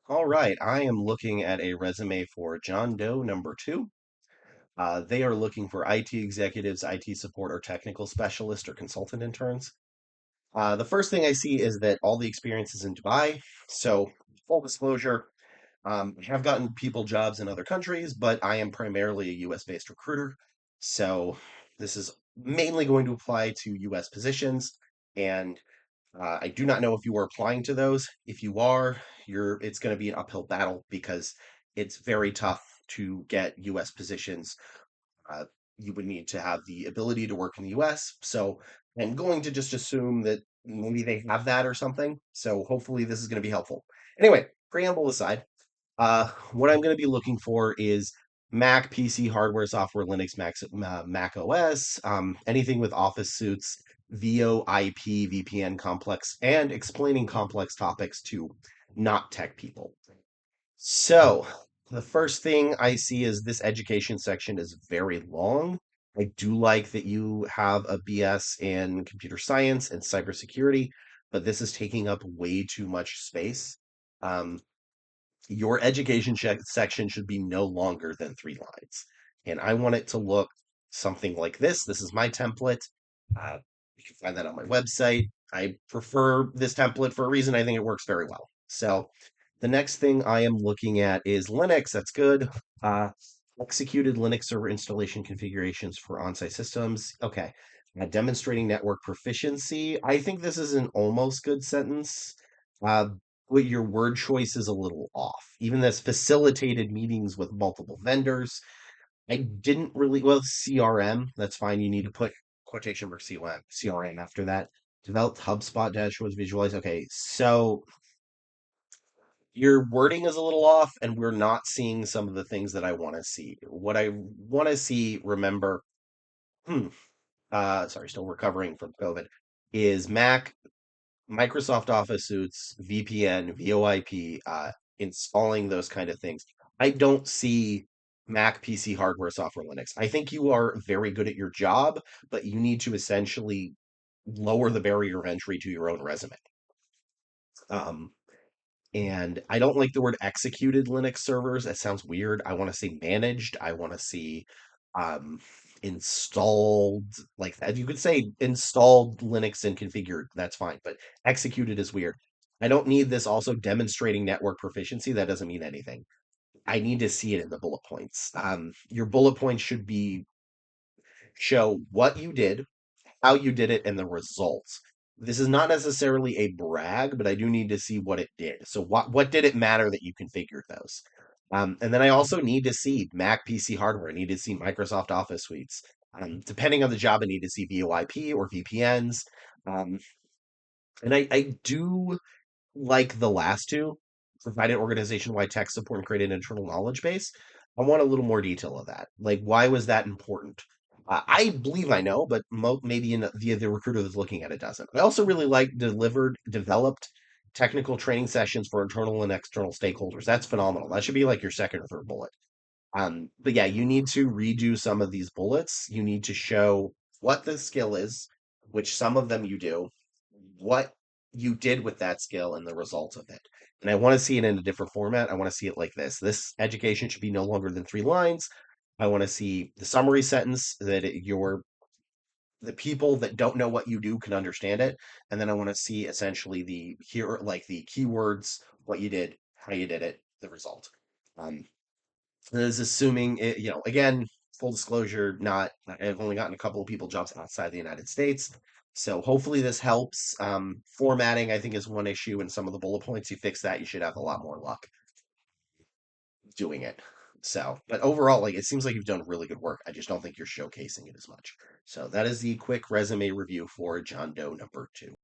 All right, I am looking at a resume for John Doe number two. They are looking for IT executives, IT support, or technical specialist or consultant interns. The first thing I see is that all the experience is in Dubai. So, full disclosure, I have gotten people jobs in other countries, but I am primarily a US based recruiter. So, this is mainly going to apply to US positions. And I do not know if you are applying to those. If you are, it's going to be an uphill battle because it's very tough to get US positions. Uh, you would need to have the ability to work in the US. So I'm going to just assume that maybe they have that or something. So hopefully this is going to be helpful. Anyway, preamble aside, what I'm going to be looking for is Mac, PC, hardware, software, Linux, Mac OS, anything with Office suits, VoIP, VPN complex, and explaining complex topics to not tech people. So, the first thing I see is this education section is very long. I do like that you have a BS in computer science and cybersecurity, but this is taking up way too much space. Um, your section should be no longer than 3 lines. And I want it to look something like this. This is my template. Uh, you can find that on my website. I prefer this template for a reason. I think it works very well. So the next thing I am looking at is Linux. That's good. Uh, Executed Linux server installation configurations for on-site systems. Okay. Demonstrating network proficiency. I think this is an almost good sentence. Uh, but your word choice is a little off. Even this facilitated meetings with multiple vendors. I didn't really, well, CRM, that's fine. You need to put quotation mark CRM after that. Developed HubSpot dashboards, visualize. Okay, so your wording is a little off, and we're not seeing some of the things that I want to see. What I want to see, remember, hmm, sorry, still recovering from COVID, is Mac Microsoft Office suits, VPN, VoIP, installing those kind of things. I don't see Mac, PC, hardware, software, Linux. I think you are very good at your job, but you need to essentially lower the barrier of entry to your own resume. Um, and I don't like the word executed Linux servers. That sounds weird. I want to see managed. I want to see um, installed like that. You could say installed Linux and configured. That's fine, but executed is weird. I don't need this also demonstrating network proficiency. That doesn't mean anything. I need to see it in the bullet points. Your bullet points should be show what you did, how you did it, and the results. This is not necessarily a brag, but I do need to see what it did. So what did it matter that you configured those? And then I also need to see Mac PC hardware. I need to see Microsoft Office suites. Depending on the job, I need to see VoIP or VPNs. Um, and I do like the last two, provided organization-wide tech support and create an internal knowledge base. I want a little more detail of that. Like, why was that important? I believe I know, but maybe the recruiter that's looking at it doesn't. I also really like developed technical training sessions for internal and external stakeholders. That's phenomenal. That should be like your second or third bullet. But yeah, you need to redo some of these bullets. You need to show what the skill is, which some of them you do, what you did with that skill and the results of it. And I want to see it in a different format. I want to see it like this. This education should be no longer than 3 lines. I want to see the summary sentence that the people that don't know what you do can understand it. And then I want to see essentially the keywords, what you did, how you did it, the result. Um, this is assuming it, again, full disclosure, not I've only gotten a couple of people jobs outside the United States. So hopefully this helps. Formatting, I think, is one issue, and some of the bullet points, you fix that, you should have a lot more luck doing it. So, but overall, like it seems like you've done really good work. I just don't think you're showcasing it as much. So that is the quick resume review for John Doe number two.